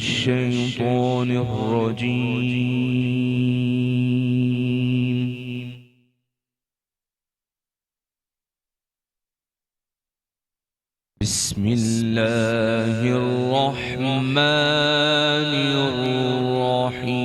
الشيطان الرجيم. بسم الله الرحمن الرحيم.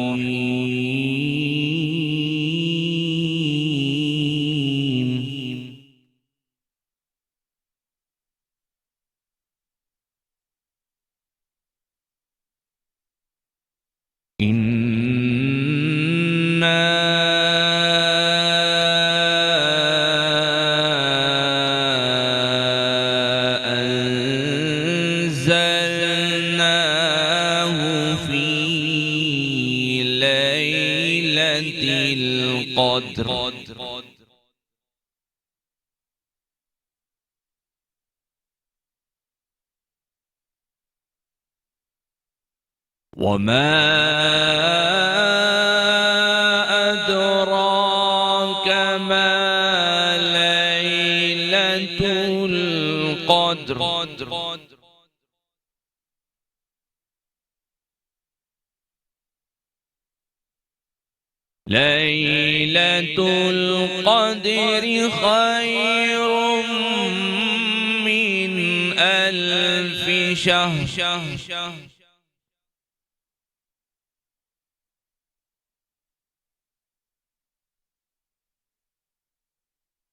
وما أدراك ما ليلة القدر. ليلة القدر خير من ألف شهر.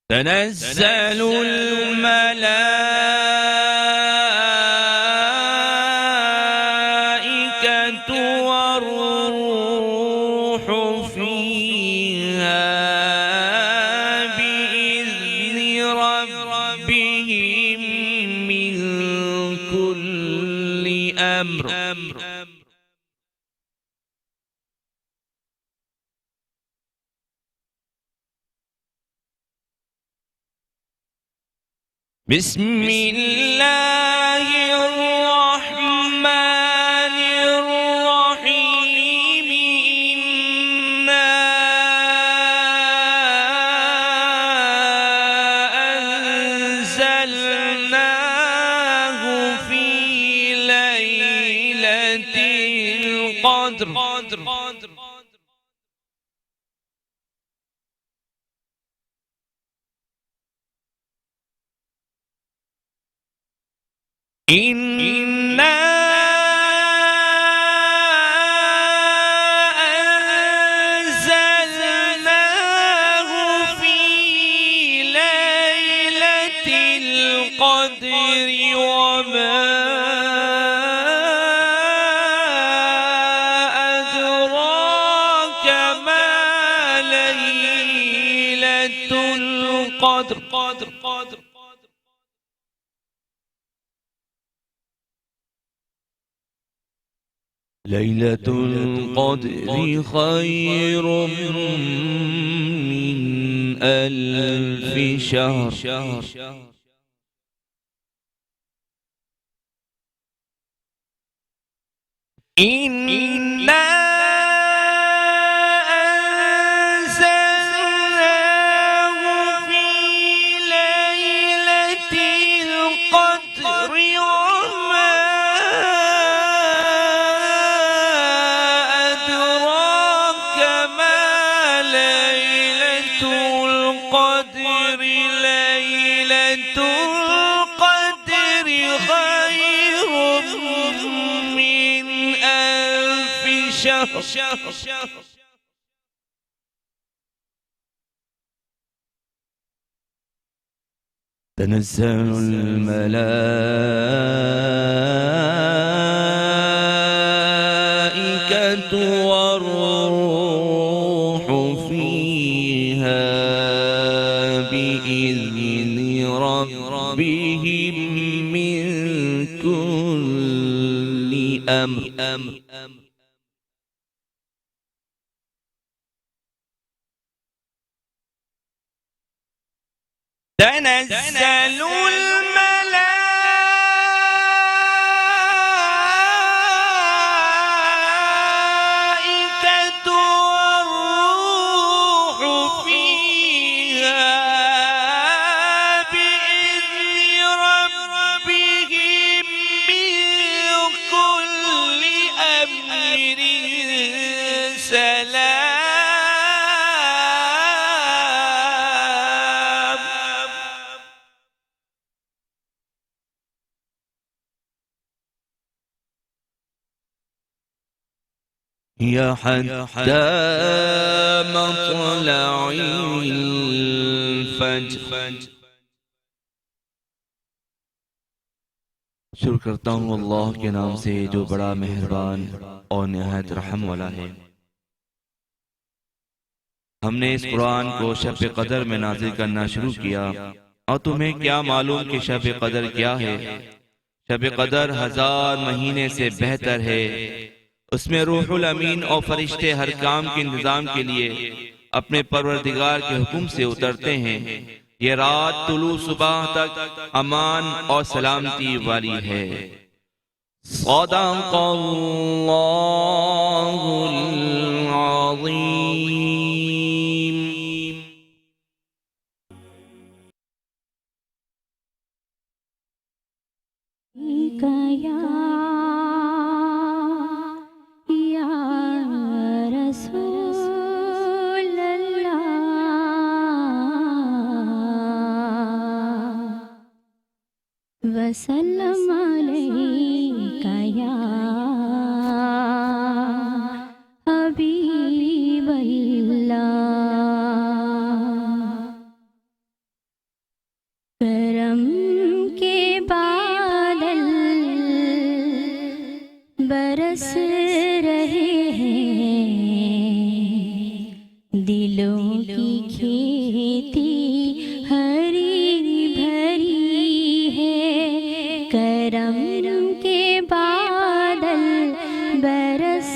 تنزل الملائكة والروح فيها بإذن ربهم من كل أمر. بسم الله الرحمن الرحيم. إنا أنزلناه في ليلة القدر. إنا أنزلناه في ليلة القدر. وما أدراك ما ليلة القدر. ليلة القدر خير من ألف شهر. إنا أنزلناه في ليلة القدر. وما أدراك ما ليلة القدر. ليلة القدر خير من ألف شهر. تنزل الملائكة والروح فيها بإذن ربهم من كل أمر. تنزل الملائكة والروح فيها بإذن ربهم من كل یا حتی مطلع الفجر. شروع کرتا ہوں اللہ کے نام سے جو بڑا مہربان اور نہایت رحم والا ہے. ہم نے اس قرآن کو شب قدر میں نازل کرنا شروع کیا، اور تمہیں کیا معلوم کہ شب قدر کیا ہے؟ شب قدر 1000 مہینے سے بہتر ہے. اس میں روح الامین اور فرشتے ہر کام کے انتظام کے لیے اپنے پروردگار کے حکم سے اترتے ہیں. یہ رات طلوع صبح تک امان اور سلامتی والی ہے. صدق اللہ العظیم. وسلم علیک یا حبیب اللہ. کرم کے بادل برس رہے ہیں، دلوں کی کھیتی ہری بھری ہے. کرم کے بادل برس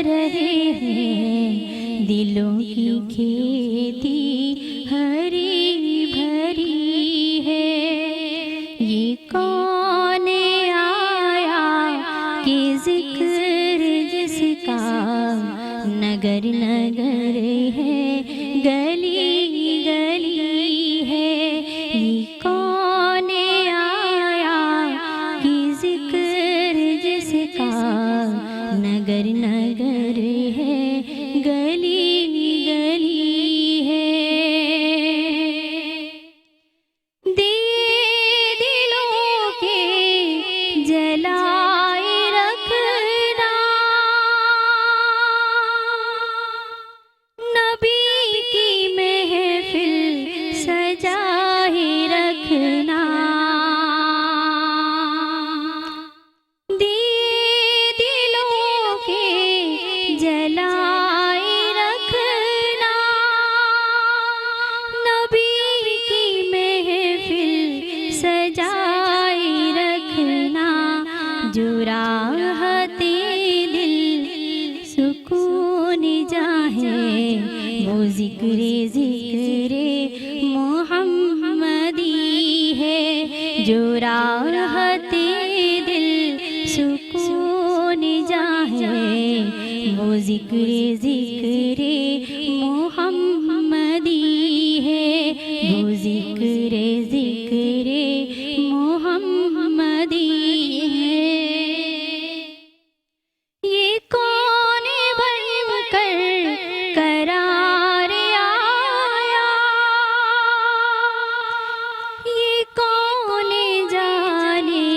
رہے ہیں، دلوں کی کھیتی ہری بھری ہے. یہ کون آیا کہ ذکر جس کا نگر نگر ہے، گلی گلی ہے. یہ کون آیا کہ ذکر جس کا نگر نگر ہے، گلی گلی ہے. دلوں کے جلائے رکھنا، نبی کی محفل سجائے رکھنا. دلوں کے جلائے رکھنا، نبی کی محفل سجائے رکھنا. جو راحت دل سکون جاہے، وہ ذکر محمدی ہے. جو راحت دل سکون جاہے، وہ ذکر محمدی ہے. وہ ذکر محمدی ہے. یہ کون بن کر قرار آیا، یہ کون جانے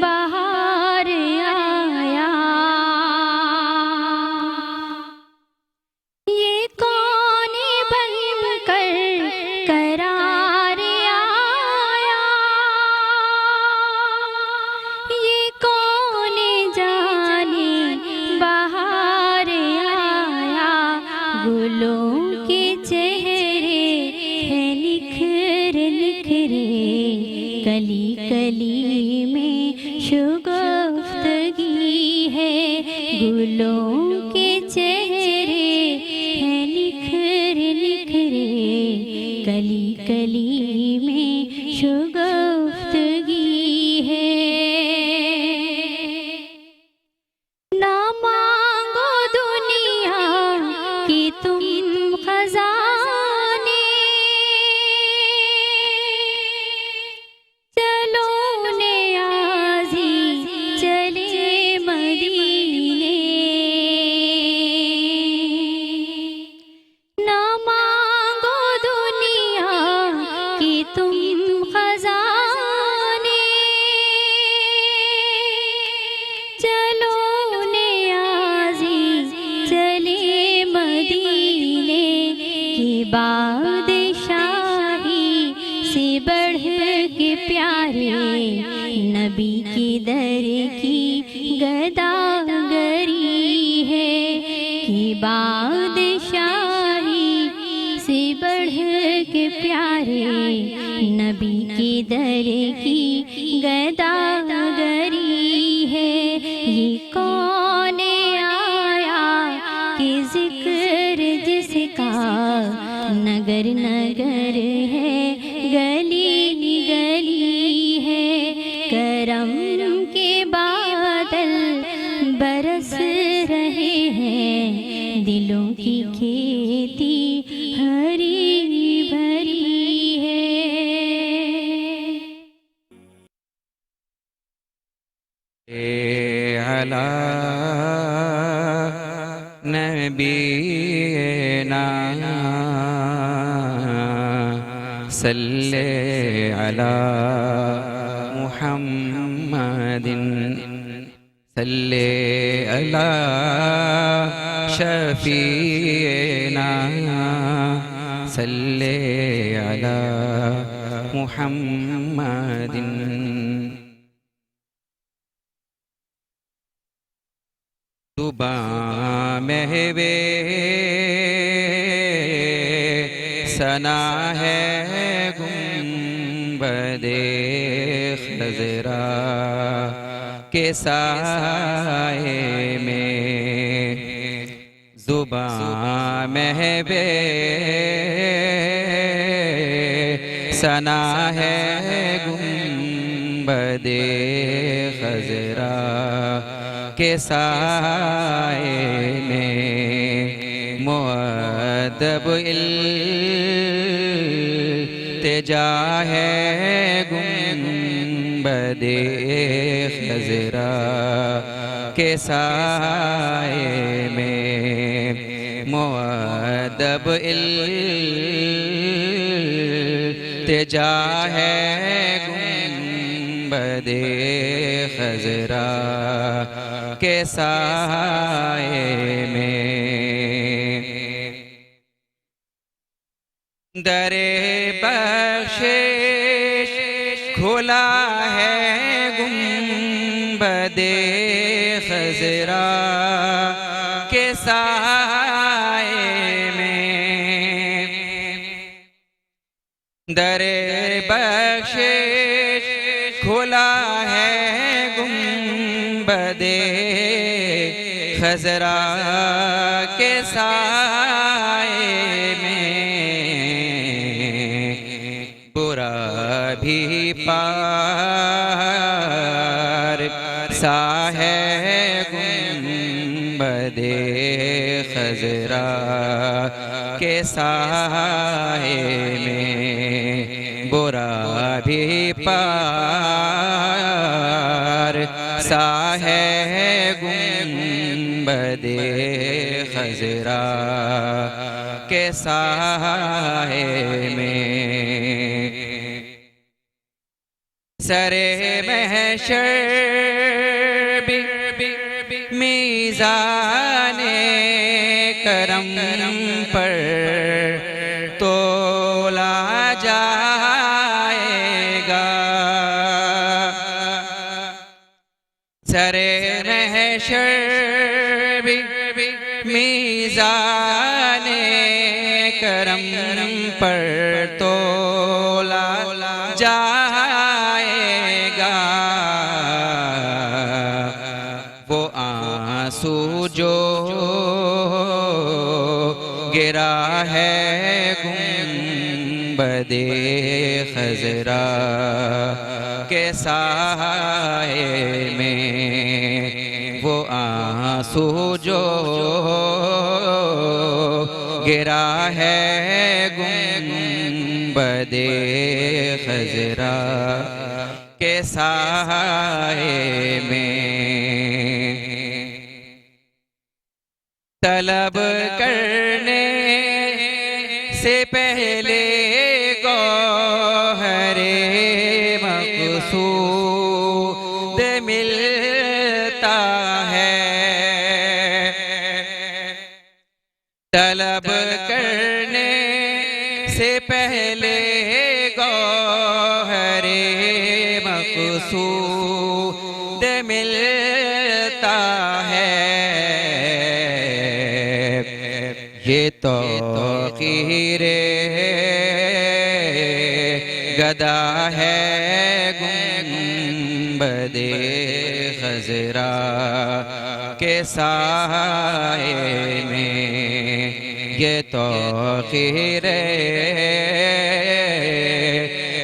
بہار آیا. یہ کون بن کر قرار آیا، یہ کون جانے بہار آیا. گلوں کے چہرے ہیں نکھر نکھرے، کلی کلی میں شگفتگی ہے. گلوں کے چہرے ہیں نکھر نکھرے، کلی کلی میں شگفتگی ہے. نہ مانگو دنیا کی تم خزانے، چلو نیازی چلے مدینے. نہ مانگو دنیا کی تم خزانے، چلو نیازی بڑھ کے پیارے نبی کے در کی گداگری ہے کہ بادشاہی سے بڑھ کے پیارے نبی کے در کی گداگری ہے۔ یہ کون آیا کہ ذکر جس کا نگر نگر ہے، گلی گلی ہے، کرم کے بادل برس رہے ہیں، دلوں کی کھیتی ہری بھری ہے۔ علی نبینا صلی علی محمد صلی علی شفیعنا صلی علی محمد۔ زباں محوے ثنا ہے گنبد خضرا کے سائے میں، زباں محوے ثنا ہے گنبد خضرا کے سائے میں، مؤدب التجا ہے گنبد خضرا کے سائے میں، مؤدب التجا ہے گنبد خضرا کے سائے میں۔ در بخشش کھلا ہے گنبد خضرا کے سائے میں، در بخشش کھلا ہے گنبد خضرا کے سائے میں، برا بھی پار سا ہے گنبد خضرا کے سائے میں، برا بھی پار سا ہے گنبد خضرا کے سائے میں، سر محشر بھی میزان کرم پر تولا جائے گا، سر محشر بھی میزان کرم پر تولا جائے گا، وہ آنسو جو گرا ہے گنبد خضرا کے سائے میں، وہ آنسو جو گرا ہے گنبد خضرا کے سائے میں، طلب کرنے سے پہلے گوہر مقصود ملتا ہے، طلب کرنے سے پہلے گوہر جو سود ملتا ہے یہ توقیر گدا ہے گنبد خضرا کے سائے میں یہ توقیر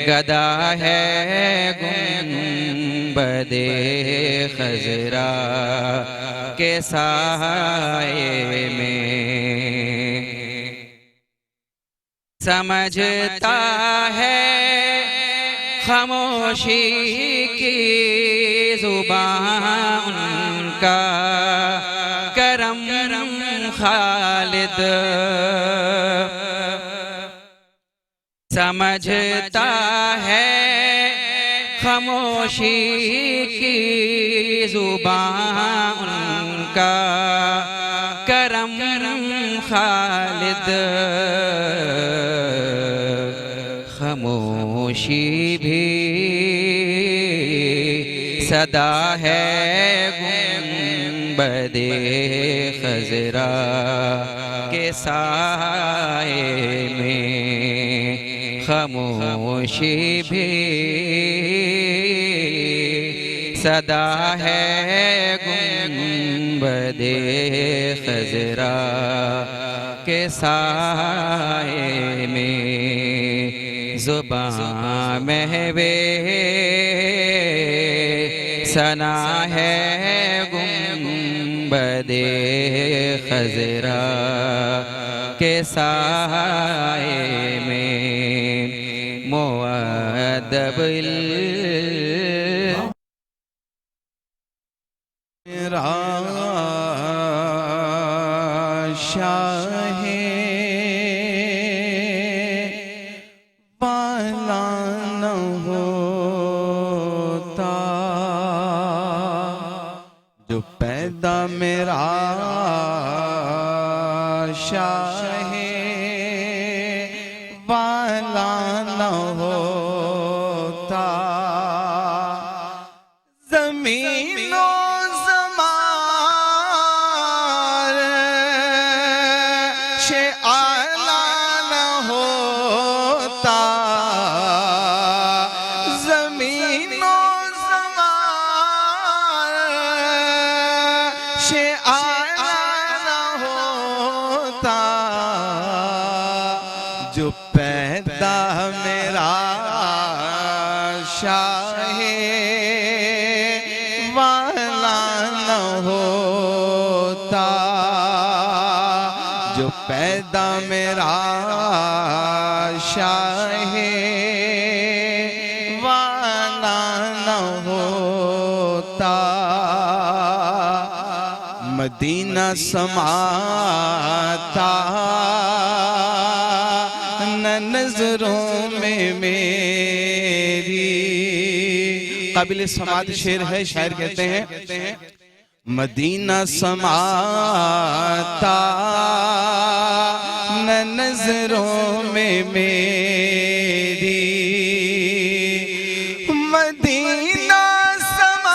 گدا ہے گنبد خضرا کے سائے میں سمجھتا ہے خاموشی کی زبان ان کا کرم خالد سمجھتا ہے خاموشی کی زبان ان کا کرم خالد خاموشی بھی صدا ہے گنبد خضرا کے سائے میں خاموشی بھی صدا ہے گنبد خضرا کے سائے میں زبان محو ثنا ہے گنبد خضرا کے سائے میں مؤدب شاہ والا نہ ہوتا جو پیدا میرا شاہ والا نہ ہوتا زمین جو پیدا میرا شاہ والا نہ ہوتا جو پیدا میرا شاہ والا نہ ہوتا مدینہ سماتا نظروں میں میری قابل سماعت شعر ہے شاعر کہتے ہیں مدینہ سماتا نظروں میں میری مدینہ سماتا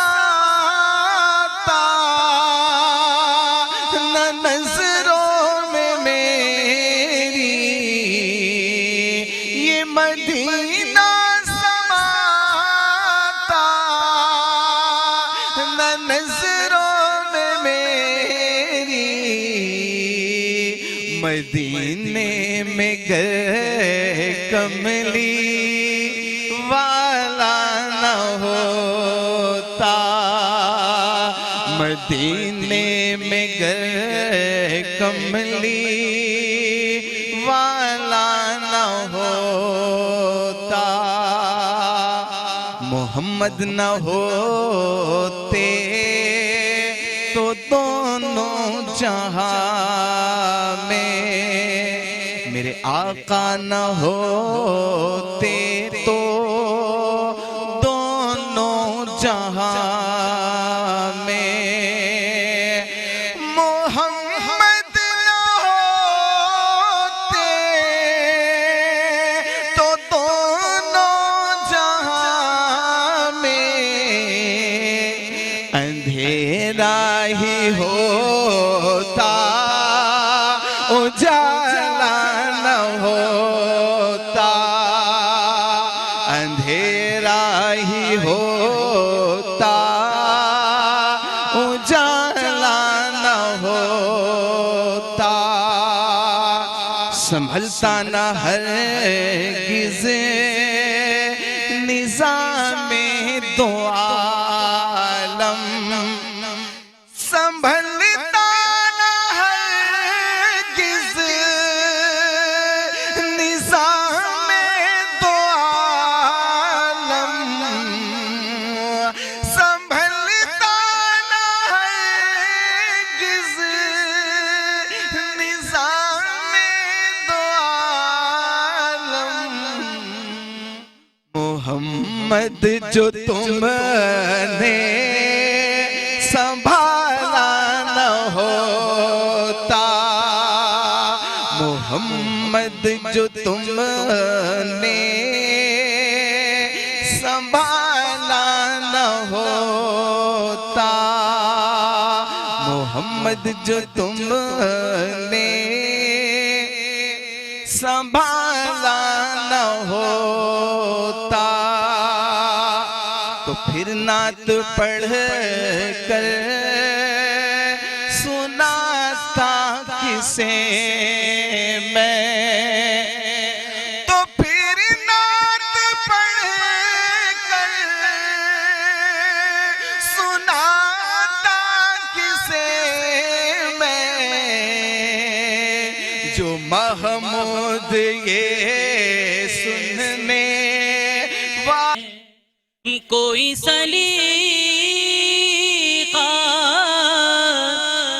نظروں میں میری مدینہ سماتا نظروں میں میری مدینے میں گئے کملی والا نہ ہوتا مدینے میں گئے کملی والا نہ ہوتا محمد نہ ہوتے تو دونوں جہاں میں میرے آقا نہ ہوتے تو دونوں جہاں میں محمد نہ ہوتے تو دونوں جہاں میں ہی ہوتا اجالا نہ ہوتا اندھیرا ہی ہوتا اجالا نہ ہوتا سنبھلتا نہ ہرگز نظام دو عالم سنبھلتا نہ ہرگز نظام دو عالم سنبھلتا نہ ہرگز نظام دو عالم محمد جو تم نے سنبھالا نہ ہوتا محمد جو تم نے سنبھالا نہ ہوتا محمد جو تم نے سنبھالا نہ ہوتا تو پھر نعت پڑھ کر سناتا کسے میں تو پھر نعت پڑھ کر سناتا کسے میں جو محمود یہ سننے کوئی سلیقہ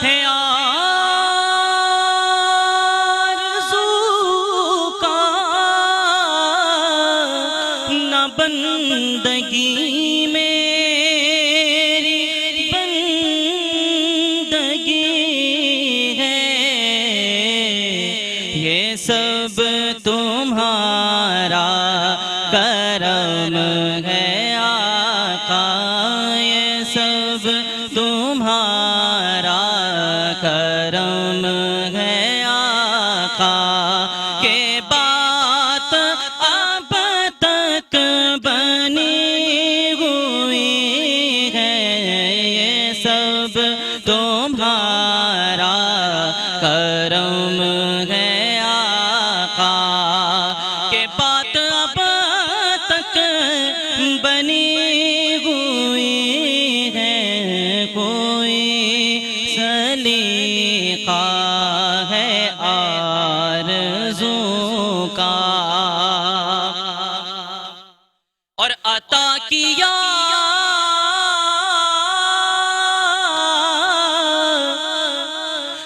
ہے آرزو کا نہ بندگی میری بندگی ہے یہ سب تمہارا کرم ہے تمہارا کرم ہے آقا کہ بات اب تک بنی ہوئی ہے یہ سب تمہارا کرم ہے آقا کہ بات اب تک بنی ہوئی ہے کوئی سلیقہ ہے آرزو کا اور عطا کیا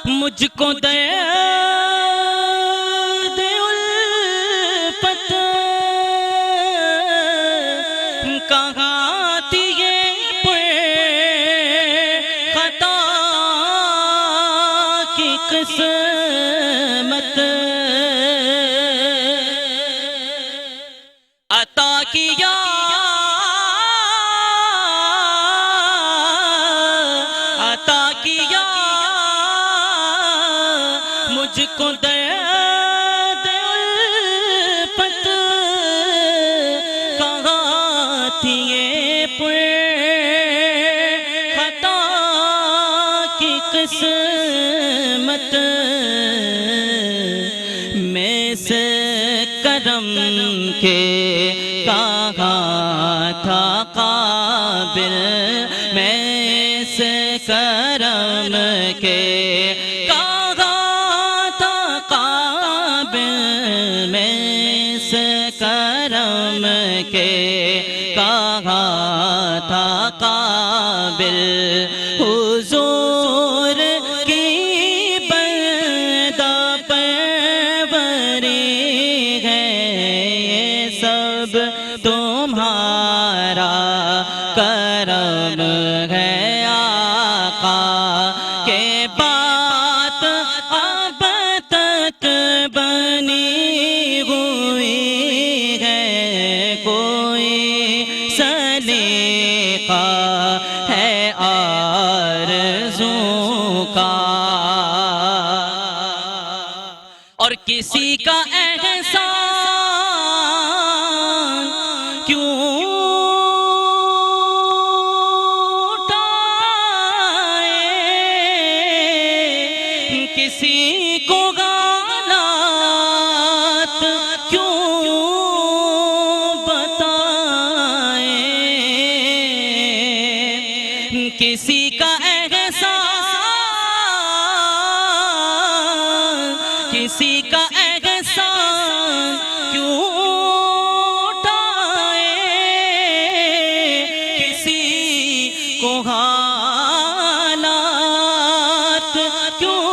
مجھ کو درد الفت کہاں تھی قسمت عطا کیا عطا کیا مجھ کو درد الفت کہاں تھی یہ پر خطا کی قسمت میں سے کرم کے کہاں تھا قابل میں سے کرم کے کہاں تھا قابل میں سے کرم کے کہاں تھا قابل حضور کی بندہ پروری ہے یہ سب تمہارا کرم ہے آقا کہ بات اب تک بنی ہوئی ہے کوئی سلیقہ ہے آرزو کسی کا احسان کیوں اٹھائے، کسی کو غالات کیوں بتائے، کسی کا کسی کا احسان کیوں اٹھائے، کسی کو حالات کیوں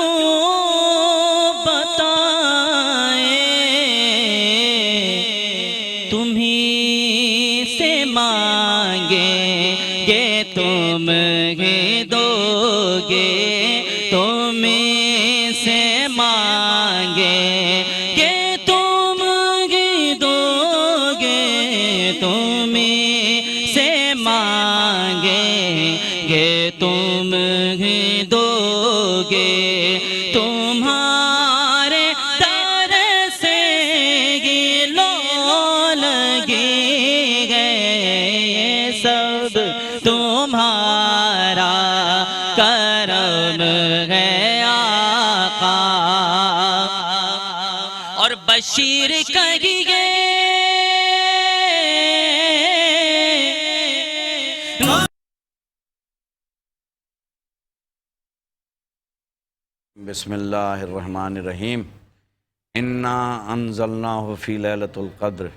بتائے، تمہیں سے مانگیں گے تمہیں دو گے، تمہیں سے مانگیں گے تمہیں دو گے، تمہیں سے مانگیں گے تمہیں دو گے، تمہارے در سے گلو لگے گئے، یہ سب تمہارا کرم ہے آقا، اور بشیر کہیے بسم اللہ الرحمن الرحیم انا انزلناہ فی لیلۃ القدر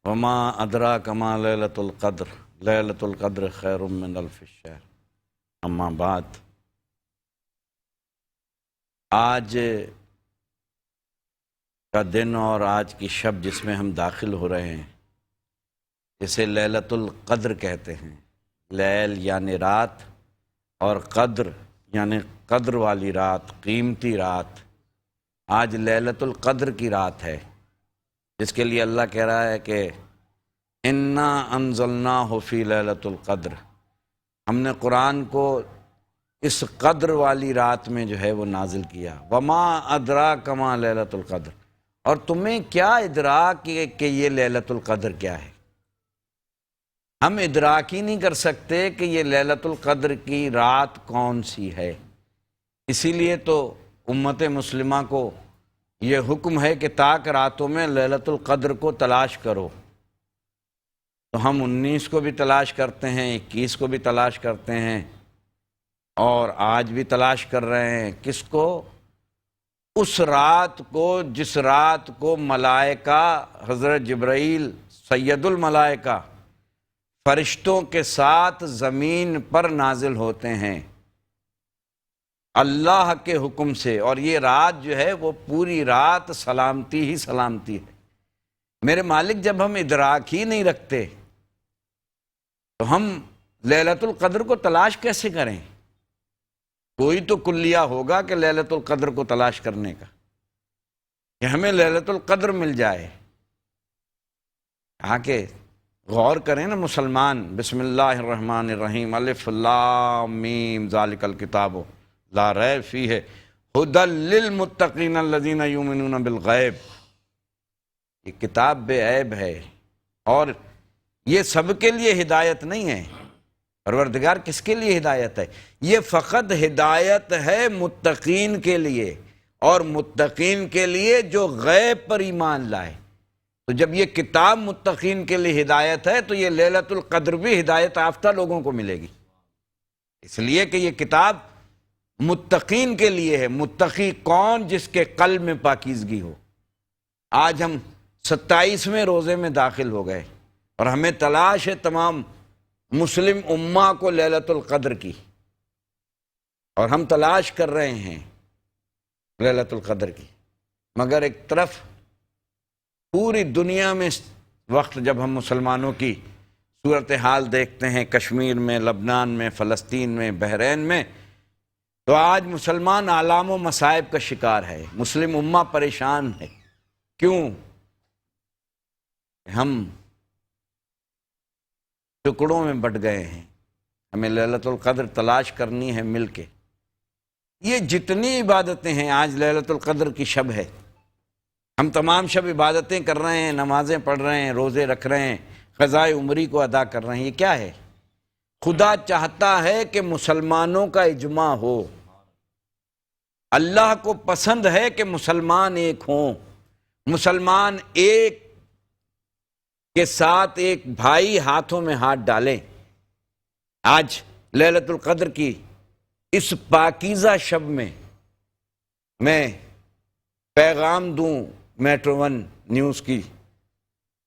وما ادراک ما لیلۃ القدر لیلۃ القدر خیر من الف شہر، اما بعد۔ آج کا دن اور آج کی شب جس میں ہم داخل ہو رہے ہیں، اسے لیلۃ القدر کہتے ہیں۔ لیل یعنی رات، اور قدر یعنی قدر والی رات، قیمتی رات۔ آج لیلۃ القدر کی رات ہے، جس کے لیے اللہ کہہ رہا ہے کہ انا انزلناہ فی لیلۃ القدر، ہم نے قرآن کو اس قدر والی رات میں جو ہے وہ نازل کیا۔ وما ادراک ما لیلۃ القدر، اور تمہیں کیا ادراک کہ یہ لیلۃ القدر کیا ہے؟ ہم ادراک ہی نہیں کر سکتے کہ یہ لیلۃ القدر کی رات کون سی ہے۔ اسی لیے تو امت مسلمہ کو یہ حکم ہے کہ تاک راتوں میں لیلۃ القدر کو تلاش کرو۔ تو ہم 19 کو بھی تلاش کرتے ہیں، 21 کو بھی تلاش کرتے ہیں، اور آج بھی تلاش کر رہے ہیں۔ کس کو؟ اس رات کو جس رات کو ملائکہ حضرت جبرائیل سید الملائکہ فرشتوں کے ساتھ زمین پر نازل ہوتے ہیں اللہ کے حکم سے، اور یہ رات جو ہے وہ پوری رات سلامتی ہی سلامتی ہے۔ میرے مالک جب ہم ادراک ہی نہیں رکھتے تو ہم لیلۃ القدر کو تلاش کیسے کریں؟ کوئی تو کلیہ ہوگا کہ لیلۃ القدر کو تلاش کرنے کا، کہ ہمیں لیلۃ القدر مل جائے۔ کہ غور کریں نا مسلمان۔ بسم اللہ الرحمن الرحیم، الف لام میم ذالک الکتاب لا ریب فیہ ھدی للمتقین الذین یؤمنون بالغیب۔ یہ کتاب بے عیب ہے، اور یہ سب کے لیے ہدایت نہیں ہے۔ پروردگار کس کے لیے ہدایت ہے؟ یہ فقط ہدایت ہے متقین کے لیے، اور متقین کے لیے جو غیب پر ایمان لائے۔ تو جب یہ کتاب متقین کے لیے ہدایت ہے تو یہ لیلۃ القدر بھی ہدایت یافتہ لوگوں کو ملے گی، اس لیے کہ یہ کتاب متقین کے لیے ہے۔ متقی کون؟ جس کے قلب میں پاکیزگی ہو۔ آج ہم 27ویں روزے میں داخل ہو گئے، اور ہمیں تلاش ہے تمام مسلم امہ کو لیلۃ القدر کی، اور ہم تلاش کر رہے ہیں لیلۃ القدر کی۔ مگر ایک طرف پوری دنیا میں اس وقت جب ہم مسلمانوں کی صورتحال دیکھتے ہیں، کشمیر میں، لبنان میں، فلسطین میں، بحرین میں، تو آج مسلمان آلام و مصائب کا شکار ہے، مسلم امہ پریشان ہے۔ کیوں؟ ہم ٹکڑوں میں بٹ گئے ہیں۔ ہمیں لیلۃ القدر تلاش کرنی ہے مل کے۔ یہ جتنی عبادتیں ہیں، آج لیلۃ القدر کی شب ہے، ہم تمام شب عبادتیں کر رہے ہیں، نمازیں پڑھ رہے ہیں، روزے رکھ رہے ہیں، قضائے عمری کو ادا کر رہے ہیں، یہ کیا ہے؟ خدا چاہتا ہے کہ مسلمانوں کا اجماع ہو، اللہ کو پسند ہے کہ مسلمان ایک ہوں، مسلمان ایک کے ساتھ ایک بھائی ہاتھوں میں ہاتھ ڈالیں۔ آج لیلۃ القدر کی اس پاکیزہ شب میں پیغام دوں میٹرو ون نیوز کی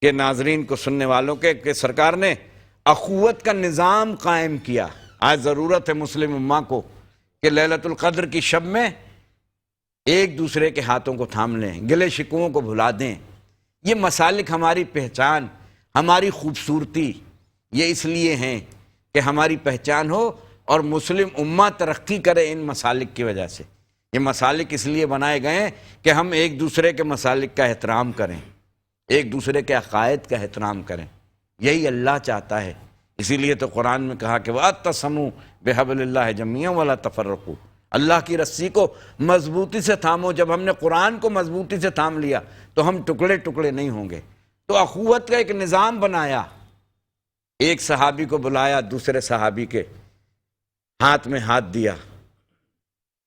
کہ ناظرین کو، سننے والوں کے، کہ سرکار نے اخوت کا نظام قائم کیا۔ آج ضرورت ہے مسلم امہ کو کہ لیلۃ القدر کی شب میں ایک دوسرے کے ہاتھوں کو تھام لیں، گلے شکووں کو بھلا دیں۔ یہ مسالک ہماری پہچان، ہماری خوبصورتی، یہ اس لیے ہیں کہ ہماری پہچان ہو اور مسلم امہ ترقی کرے ان مسالک کی وجہ سے۔ یہ مسالک اس لیے بنائے گئے ہیں کہ ہم ایک دوسرے کے مسالک کا احترام کریں، ایک دوسرے کے عقائد کا احترام کریں، یہی اللہ چاہتا ہے۔ اسی لیے تو قرآن میں کہا کہ وَاعْتَصِمُوا بِحَبْلِ اللَّهِ جَمِيعًا وَلَا تَفَرَّقُوا، اللہ کی رسی کو مضبوطی سے تھامو۔ جب ہم نے قرآن کو مضبوطی سے تھام لیا تو ہم ٹکڑے ٹکڑے نہیں ہوں گے۔ تو اخوت کا ایک نظام بنایا، ایک صحابی کو بلایا، دوسرے صحابی کے ہاتھ میں ہاتھ دیا،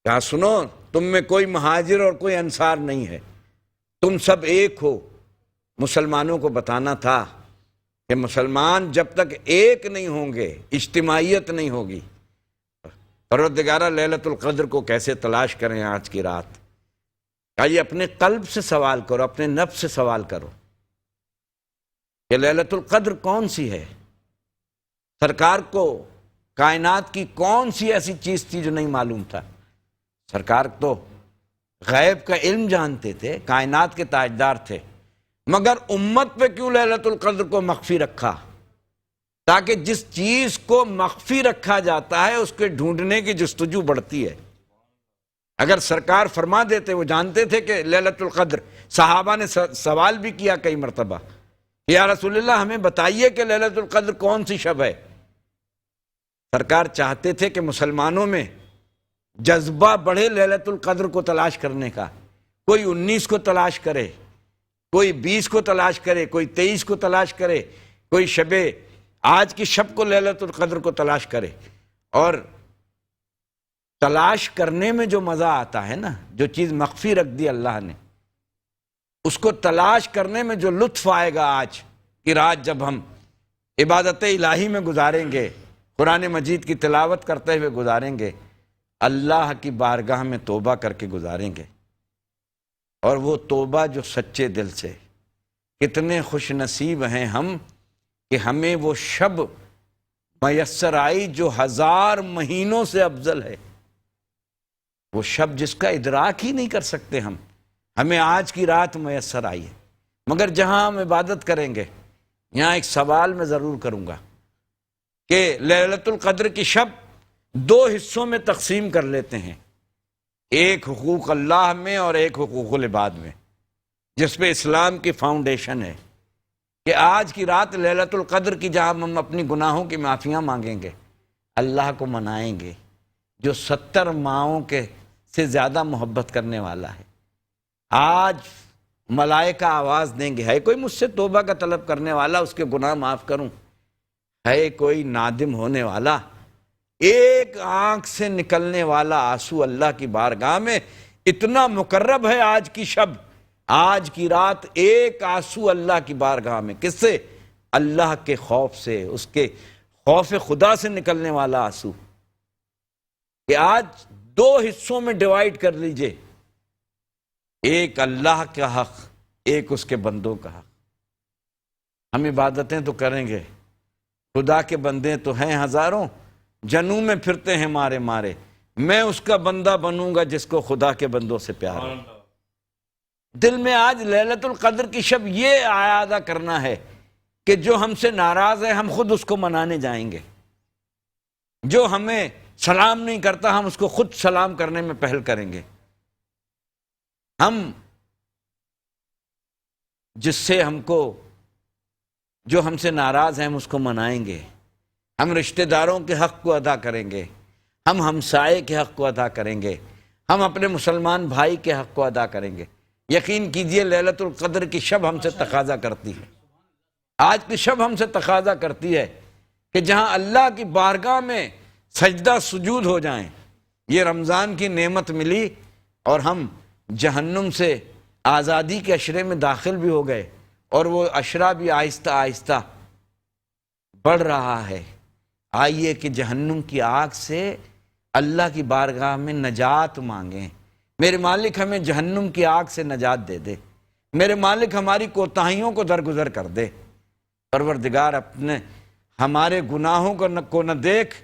کہا سنو، تم میں کوئی مہاجر اور کوئی انصار نہیں ہے، تم سب ایک ہو۔ مسلمانوں کو بتانا تھا کہ مسلمان جب تک ایک نہیں ہوں گے، اجتماعیت نہیں ہوگی۔ پروردگارہ لیلۃ القدر کو کیسے تلاش کریں آج کی رات؟ آئیے اپنے قلب سے سوال کرو، اپنے نفس سے سوال کرو کہ لیلۃ القدر کون سی ہے؟ سرکار کو کائنات کی کون سی ایسی چیز تھی جو نہیں معلوم تھا؟ سرکار تو غیب کا علم جانتے تھے، کائنات کے تاجدار تھے، مگر امت پہ کیوں لیلۃ القدر کو مخفی رکھا؟ تاکہ جس چیز کو مخفی رکھا جاتا ہے اس کے ڈھونڈنے کی جستجو بڑھتی ہے۔ اگر سرکار فرما دیتے، وہ جانتے تھے کہ لیلۃ القدر، صحابہ نے سوال بھی کیا کئی مرتبہ، یا رسول اللہ ہمیں بتائیے کہ لیلۃ القدر کون سی شب ہے۔ سرکار چاہتے تھے کہ مسلمانوں میں جذبہ بڑھے لیلۃ القدر کو تلاش کرنے کا، کوئی 19 کو تلاش کرے، کوئی 20 کو تلاش کرے، کوئی 23 کو تلاش کرے، کوئی شب آج کی شب کو لیلۃ القدر کو تلاش کرے۔ اور تلاش کرنے میں جو مزہ آتا ہے نا، جو چیز مخفی رکھ دی اللہ نے، اس کو تلاش کرنے میں جو لطف آئے گا آج کی رات جب ہم عبادت الہی میں گزاریں گے، قرآن مجید کی تلاوت کرتے ہوئے گزاریں گے، اللہ کی بارگاہ میں توبہ کر کے گزاریں گے۔ اور وہ توبہ جو سچے دل سے، کتنے خوش نصیب ہیں ہم کہ ہمیں وہ شب میسر آئی جو 1000 مہینوں سے افضل ہے، وہ شب جس کا ادراک ہی نہیں کر سکتے ہم، ہمیں آج کی رات میسر آئی ہے۔ مگر جہاں ہم عبادت کریں گے، یہاں ایک سوال میں ضرور کروں گا کہ لیلۃ القدر کی شب 2 حصوں میں تقسیم کر لیتے ہیں، ایک حقوق اللہ میں اور ایک حقوق العباد میں، جس پہ اسلام کی فاؤنڈیشن ہے کہ آج کی رات لیلۃ القدر کی جہاں ہم اپنی گناہوں کی معافیاں مانگیں گے، اللہ کو منائیں گے جو 70 ماؤں کے سے زیادہ محبت کرنے والا ہے۔ آج ملائکہ آواز دیں گے، ہے کوئی مجھ سے توبہ کا طلب کرنے والا، اس کے گناہ معاف کروں؟ ہے کوئی نادم ہونے والا؟ ایک آنکھ سے نکلنے والا آنسو اللہ کی بارگاہ میں اتنا مقرب ہے آج کی شب، آج کی رات، ایک آنسو اللہ کی بارگاہ میں، کس سے؟ اللہ کے خوف سے، اس کے خوف خدا سے نکلنے والا آنسو، کہ آج 2 حصوں میں ڈیوائیڈ کر لیجئے، ایک اللہ کا حق، ایک اس کے بندوں کا حق۔ ہم عبادتیں تو کریں گے، خدا کے بندے تو ہیں ہزاروں، جنوں میں پھرتے ہیں مارے مارے، میں اس کا بندہ بنوں گا جس کو خدا کے بندوں سے پیار ہے۔ دل میں آج لیلۃ القدر کی شب یہ اعادہ کرنا ہے کہ جو ہم سے ناراض ہے ہم خود اس کو منانے جائیں گے، جو ہمیں سلام نہیں کرتا ہم اس کو خود سلام کرنے میں پہل کریں گے، ہم جس سے جو ہم سے ناراض ہیں ہم اس کو منائیں گے، ہم رشتہ داروں کے حق کو ادا کریں گے، ہم ہمسائے کے حق کو ادا کریں گے، ہم اپنے مسلمان بھائی کے حق کو ادا کریں گے۔ یقین کیجئے لیلۃ القدر کی شب ہم سے تقاضا کرتی ہے، آج کی شب ہم سے تقاضا کرتی ہے کہ جہاں اللہ کی بارگاہ میں سجدہ سجود ہو جائیں۔ یہ رمضان کی نعمت ملی اور ہم جہنم سے آزادی کے عشرے میں داخل بھی ہو گئے، اور وہ عشرہ بھی آہستہ آہستہ بڑھ رہا ہے۔ آئیے کہ جہنم کی آگ سے اللہ کی بارگاہ میں نجات مانگیں، میرے مالک ہمیں جہنم کی آگ سے نجات دے دے، میرے مالک ہماری کوتاہیوں کو درگزر کر دے۔ پروردگار اپنے ہمارے گناہوں کو نہ دیکھ،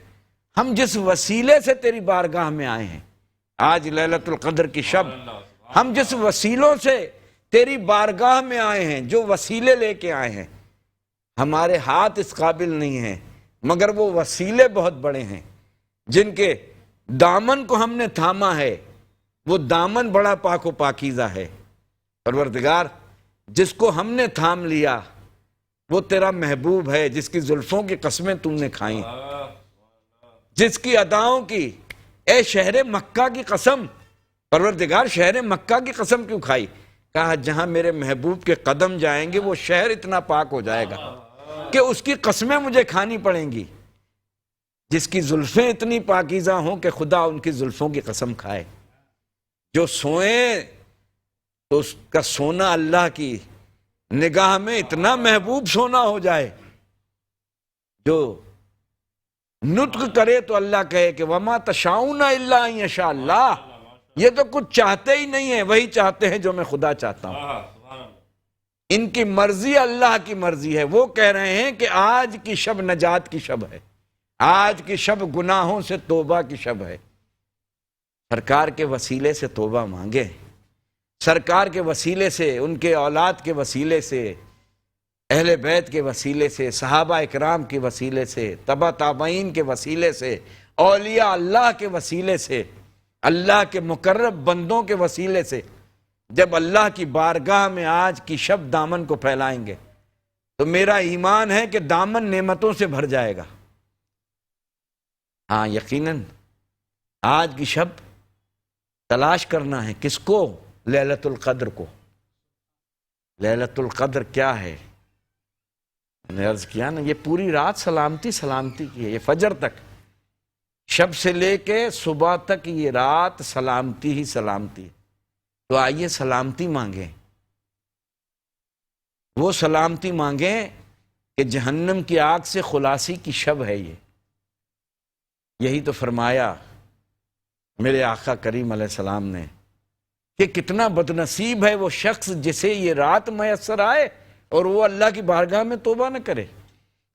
ہم جس وسیلے سے تیری بارگاہ میں آئے ہیں، آج لیلۃ القدر کی شب، ہم جس وسیلوں سے تیری بارگاہ میں آئے ہیں، جو وسیلے لے کے آئے ہیں، ہمارے ہاتھ اس قابل نہیں ہیں، مگر وہ وسیلے بہت بڑے ہیں جن کے دامن کو ہم نے تھاما ہے، وہ دامن بڑا پاک و پاکیزہ ہے۔ پروردگار جس کو ہم نے تھام لیا وہ تیرا محبوب ہے، جس کی زلفوں کی قسمیں تم نے کھائیں، جس کی اداؤں کی، اے شہر مکہ کی قسم، پروردگار شہر مکہ کی قسم کیوں کھائی؟ کہا جہاں میرے محبوب کے قدم جائیں گے وہ شہر اتنا پاک ہو جائے گا کہ اس کی قسمیں مجھے کھانی پڑیں گی، جس کی زلفیں اتنی پاکیزہ ہوں کہ خدا ان کی زلفوں کی قسم کھائے۔ جو سوئیں تو اس کا سونا اللہ کی نگاہ میں اتنا محبوب سونا ہو جائے، جو نطق کرے تو اللہ کہے کہ وما تشاؤون الا ان یشاء اللہ، یہ تو کچھ چاہتے ہی نہیں ہیں، وہی چاہتے ہیں جو میں خدا چاہتا ہوں۔ ان کی مرضی اللہ کی مرضی ہے۔ وہ کہہ رہے ہیں کہ آج کی شب نجات کی شب ہے، آج کی شب گناہوں سے توبہ کی شب ہے۔ سرکار کے وسیلے سے توبہ مانگے، سرکار کے وسیلے سے، ان کے اولاد کے وسیلے سے، اہل بیت کے وسیلے سے، صحابہ اکرام کے وسیلے سے، تبع تابعین کے وسیلے سے، اولیاء اللہ کے وسیلے سے، اللہ کے مقرب بندوں کے وسیلے سے، جب اللہ کی بارگاہ میں آج کی شب دامن کو پھیلائیں گے تو میرا ایمان ہے کہ دامن نعمتوں سے بھر جائے گا۔ ہاں یقیناً آج کی شب تلاش کرنا ہے، کس کو؟ لیلۃ القدر کو۔ لیلۃ القدر کیا ہے؟ میں نے عرض کیا نا، یہ پوری رات سلامتی سلامتی کی ہے، یہ فجر تک، شب سے لے کے صبح تک یہ رات سلامتی ہی سلامتی ہے۔ تو آئیے سلامتی مانگیں، وہ سلامتی مانگیں کہ جہنم کی آگ سے خلاصی کی شب ہے یہ۔ یہی تو فرمایا میرے آقا کریم علیہ السلام نے کہ کتنا بدنصیب ہے وہ شخص جسے یہ رات میسر آئے اور وہ اللہ کی بارگاہ میں توبہ نہ کرے،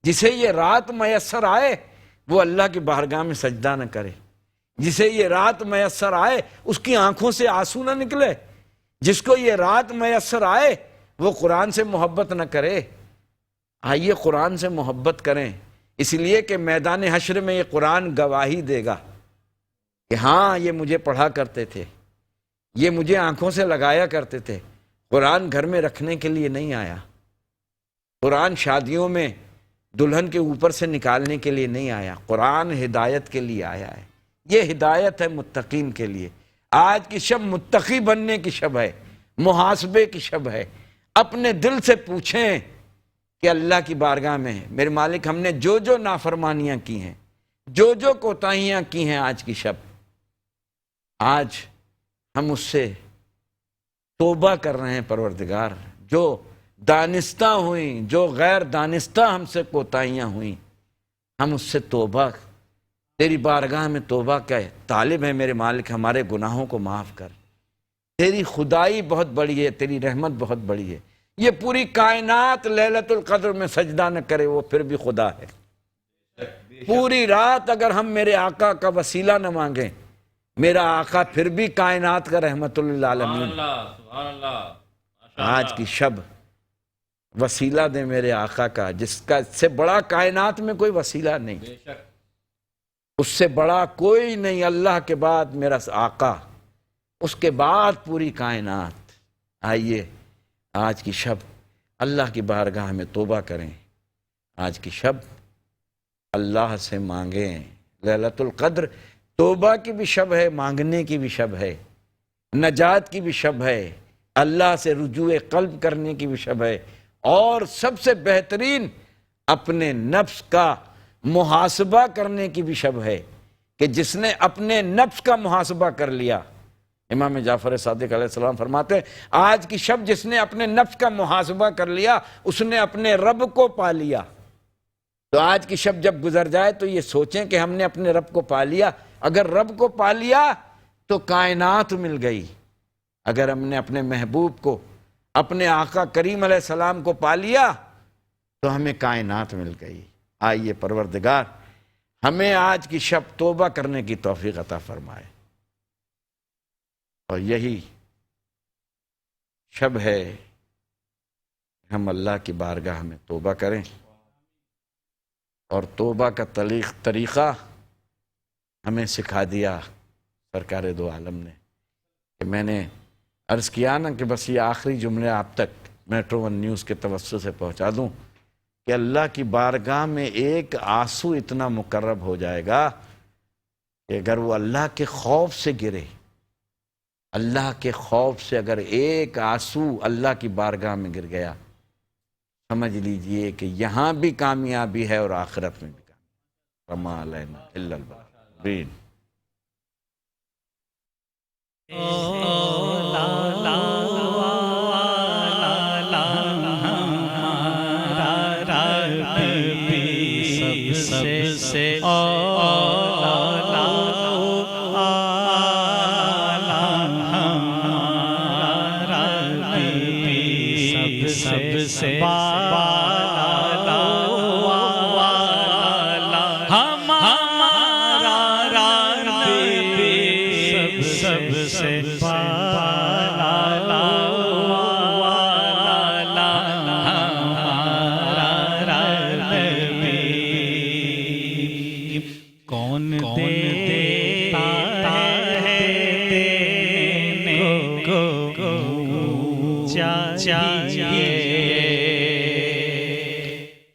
جسے یہ رات میسر آئے وہ اللہ کی بارگاہ میں سجدہ نہ کرے، جسے یہ رات میسر آئے اس کی آنکھوں سے آنسو نہ نکلے، جس کو یہ رات میسر آئے وہ قرآن سے محبت نہ کرے۔ آئیے قرآن سے محبت کریں، اس لیے کہ میدان حشر میں یہ قرآن گواہی دے گا کہ ہاں یہ مجھے پڑھا کرتے تھے، یہ مجھے آنکھوں سے لگایا کرتے تھے۔ قرآن گھر میں رکھنے کے لیے نہیں آیا، قرآن شادیوں میں دلہن کے اوپر سے نکالنے کے لیے نہیں آیا، قرآن ہدایت کے لیے آیا ہے۔ یہ ہدایت ہے متقین کے لیے۔ آج کی شب متقی بننے کی شب ہے، محاسبے کی شب ہے۔ اپنے دل سے پوچھیں کہ اللہ کی بارگاہ میں میرے مالک ہم نے جو جو نافرمانیاں کی ہیں، جو جو کوتاہیاں کی ہیں، آج کی شب آج ہم اس سے توبہ کر رہے ہیں۔ پروردگار جو دانستہ ہوئیں، جو غیر دانستہ ہم سے کوتاہیاں ہوئیں، ہم اس سے توبہ، تیری بارگاہ میں توبہ کا طالب ہے۔ میرے مالک ہمارے گناہوں کو معاف کر، تیری خدائی بہت بڑی ہے، تیری رحمت بہت بڑی ہے۔ یہ پوری کائنات لیلۃ القدر میں سجدہ نہ کرے وہ پھر بھی خدا ہے۔ پوری رات اگر ہم میرے آقا کا وسیلہ نہ مانگیں، میرا آقا پھر بھی کائنات کا رحمت للعالمین۔ آج کی شب وسیلہ دے میرے آقا کا، جس کا اس سے بڑا کائنات میں کوئی وسیلہ نہیں، اس سے بڑا کوئی نہیں، اللہ کے بعد میرا آقا، اس کے بعد پوری کائنات۔ آئیے آج کی شب اللہ کی بارگاہ میں توبہ کریں، آج کی شب اللہ سے مانگیں۔ لیلۃ القدر توبہ کی بھی شب ہے، مانگنے کی بھی شب ہے، نجات کی بھی شب ہے، اللہ سے رجوع قلب کرنے کی بھی شب ہے، اور سب سے بہترین اپنے نفس کا محاسبہ کرنے کی بھی شب ہے کہ جس نے اپنے نفس کا محاسبہ کر لیا۔ امام جعفر صادق علیہ السلام فرماتے ہیں آج کی شب جس نے اپنے نفس کا محاسبہ کر لیا اس نے اپنے رب کو پا لیا۔ تو آج کی شب جب گزر جائے تو یہ سوچیں کہ ہم نے اپنے رب کو پا لیا۔ اگر رب کو پا لیا تو کائنات مل گئی، اگر ہم نے اپنے محبوب کو، اپنے آقا کریم علیہ السلام کو پا لیا تو ہمیں کائنات مل گئی۔ آئیے پروردگار ہمیں آج کی شب توبہ کرنے کی توفیق عطا فرمائے، اور یہی شب ہے ہم اللہ کی بارگاہ میں توبہ کریں، اور توبہ کا طریقہ ہمیں سکھا دیا سرکار دو عالم نے، کہ میں نے عرض کیا نا کہ بس یہ آخری جملے آپ تک میٹرو ون نیوز کے توسط سے پہنچا دوں کہ اللہ کی بارگاہ میں ایک آنسو اتنا مقرب ہو جائے گا کہ اگر وہ اللہ کے خوف سے گرے، اللہ کے خوف سے اگر ایک آنسو اللہ کی بارگاہ میں گر گیا، سمجھ لیجئے کہ یہاں بھی کامیابی ہے اور آخرت میں بھی کامیابی۔ وما علینا الا البلاغ۔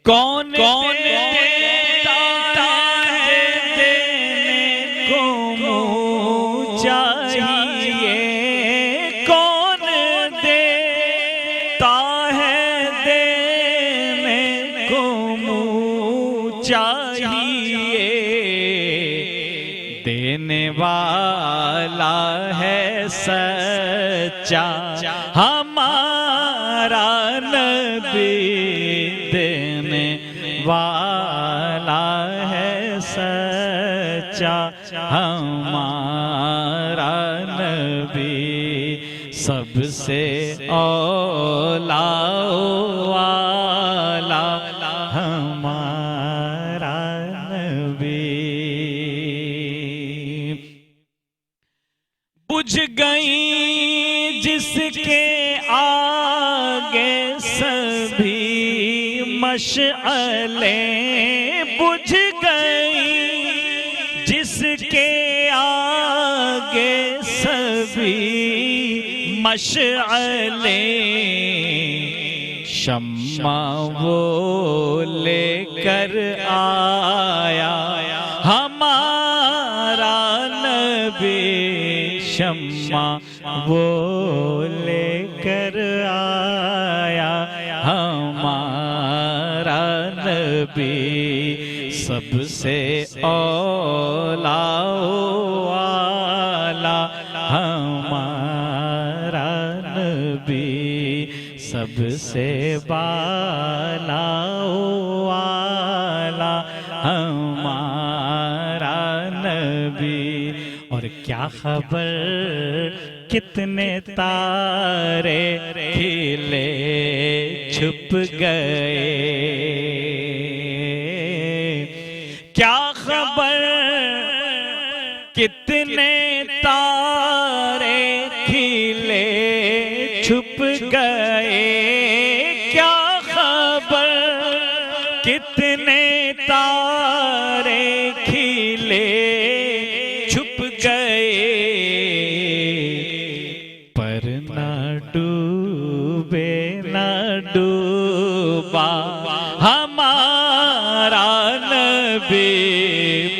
کون دیتا ہے دینے کو منہ چاہیے، کون دیتا ہے دینے کو منہ چاہیے، دینے والا ہے سچا ہمارا نبی، والا ہے سچا ہمارا نبی، سب سے اولا والا ہمارا نبی۔ بجھ گئی جس کے آگے سبھی مشعلیں، بجھ گئی جس کے آگے سبھی مشعلیں، شمع وہ لے کر آیا ہمارا نبی، شمع وہ لے کر آیا ہمارا نبی، سب سے اولا والا ہمارا نبی، سب سے بالا والا ہمارا نبی۔ اور کیا خبر کتنے تارے کھلے چھپ گئے، کیا خبر کتنے تارے کھلے چھپ گئے، کیا خبر کتنے تارے کھلے چھپ گئے، پر نہ ڈوبے نہ ڈوبا ہمارا نبی،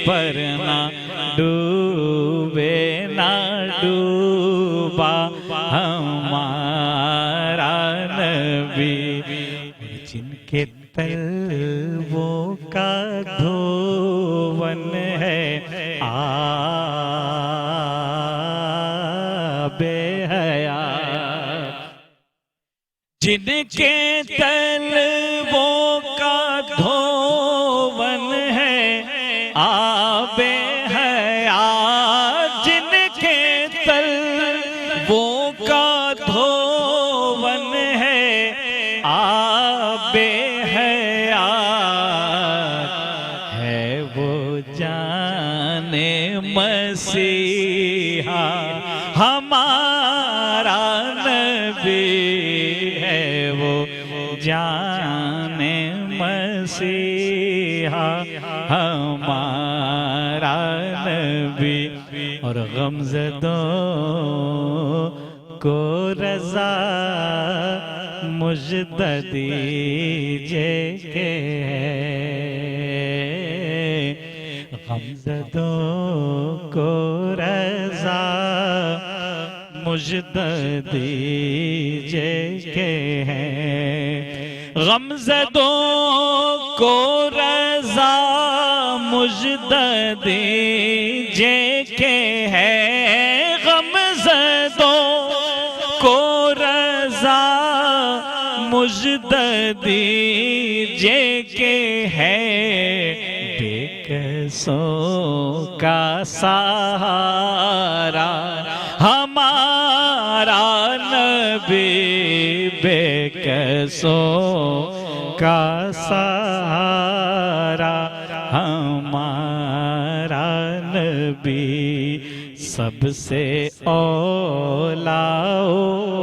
پر نہ ڈوبے نہ ڈوبا ہمارا تلووں کا دھون ہے آب حیات، جن کے تلووں کا دھون ہے آب حیات، جن کے تلووں کا دھون ہے آب حیات، ہے وہ جان مسیحا ہمارا نبی، ہے وہ جان مسیحا ہمارا نبی، اور غمزدوں کو رضا مجد دیجئے کہ غمزدوں کو رضا مجد دیجئے کہ غمزدوں کو رضا مجد دیجئے کہ ہے، غمزدوں کو رضا مجد دیجئے کہ ہے، بے کسوں کا سہارا ہمارا نبی، بے کسوں کا سہارا ہمارا نبی، سب سے اولا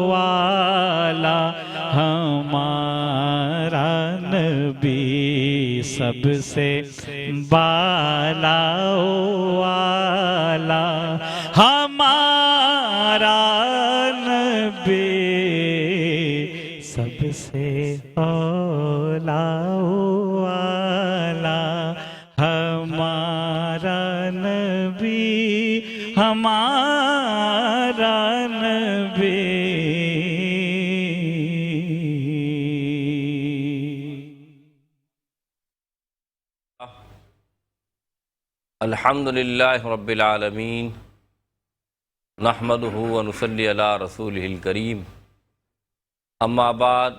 والا ہمارا نبی، سب سے بالا والا ہمارا نبی، سب سے اولا والا ہمارا نبی، ہمارا نبی۔ الحمدللہ رب العالمین، نحمدہ ونصلی علی رسولہ الکریم، اما بعد،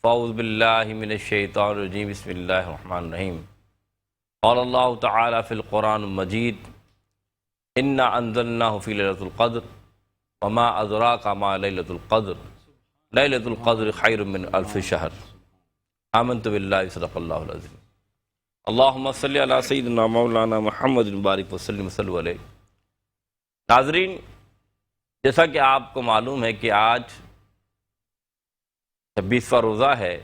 فاعوذ باللہ من الشیطان الرجیم، بسم اللہ الرحمن الرحیم۔ قال اللہ تعالی فی القرآن المجید، انا انزلناہ فی لیلۃ القدر وما ادراک ما لیلۃ القدر، لیلۃ القدر خیر من الف شہر۔ آمنت باللہ، صدق اللہ العظیم۔ اللہم صلی علی سیدنا مولانا محمد مبارک وسلم صلی علیہ۔ ناظرین، جیسا کہ آپ کو معلوم ہے کہ آج 26واں روزہ ہے،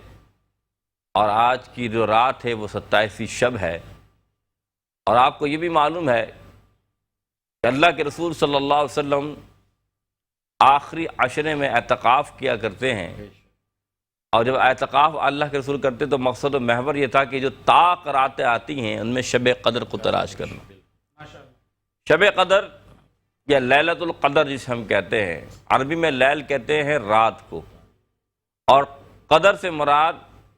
اور آج کی جو رات ہے وہ 27ویں شب ہے، اور آپ کو یہ بھی معلوم ہے کہ اللہ کے رسول صلی اللہ علیہ وسلم آخری عشرے میں اعتکاف کیا کرتے ہیں، اور جب اعتکاف اللہ کے رسول کرتے تو مقصد و محور یہ تھا کہ جو طاق راتیں آتی ہیں ان میں شب قدر کو تلاش کرنا۔ شب قدر یا لیلۃ القدر جسے ہم کہتے ہیں، عربی میں لیل کہتے ہیں رات کو، اور قدر سے مراد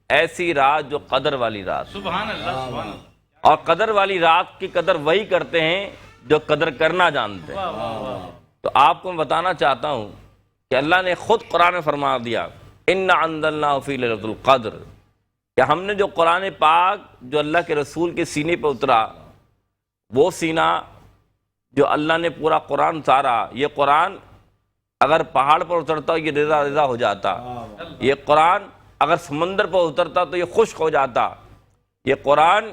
ایسی رات جو قدر والی رات۔ سبحان اللہ، سبحان اللہ۔ اور قدر والی رات کی قدر وہی کرتے ہیں جو قدر کرنا جانتے ہیں۔ تو آپ کو میں بتانا چاہتا ہوں کہ اللہ نے خود قرآن میں فرما دیا، اِنَّا أَنزَلْنَاهُ فِي لَيْلَةِ الْقَدْرِ، کہ ہم نے جو قرآن پاک جو اللہ کے رسول کے سینے پہ اترا، وہ سینہ جو اللہ نے پورا قرآن اتارا، یہ قرآن اگر پہاڑ پر اترتا یہ رضا رضا ہو جاتا، یہ قرآن اگر سمندر پر اترتا تو یہ خشک ہو جاتا، یہ قرآن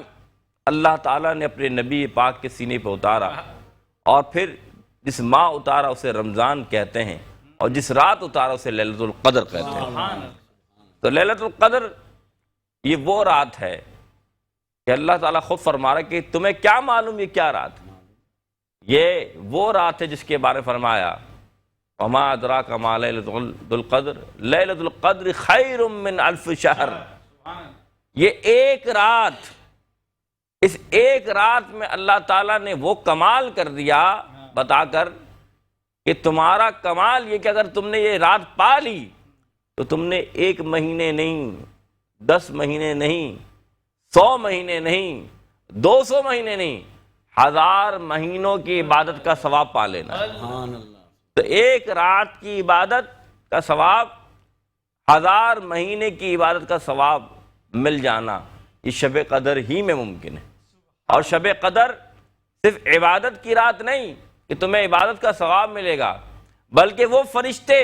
اللہ تعالیٰ نے اپنے نبی پاک کے سینے پہ اتارا، اور پھر جس ماہ اتارا اسے رمضان کہتے ہیں، اور جس رات اتارا اسے لیلۃ القدر کہتے ہیں۔ تو لیلۃ القدر یہ وہ رات ہے کہ اللہ تعالیٰ خود فرما رہا ہے کہ تمہیں کیا معلوم یہ کیا رات ہے؟ یہ وہ رات ہے جس کے بارے میں فرمایا، وما ادراک ما لیلۃ القدر، لیلۃ القدر خیر من الف شہر۔ یہ ایک رات، اس ایک رات میں اللہ تعالیٰ نے وہ کمال کر دیا بتا کر کہ تمہارا کمال یہ کہ اگر تم نے یہ رات پا لی تو تم نے 1 مہینے نہیں 10 مہینے نہیں، 100 مہینے نہیں، 200 مہینے نہیں، 1000 مہینوں کی عبادت کا ثواب پا لینا۔ تو ایک رات کی عبادت کا ثواب، 1000 مہینے کی عبادت کا ثواب مل جانا، یہ شب قدر ہی میں ممکن ہے۔ اور شب قدر صرف عبادت کی رات نہیں کہ تمہیں عبادت کا ثواب ملے گا، بلکہ وہ فرشتے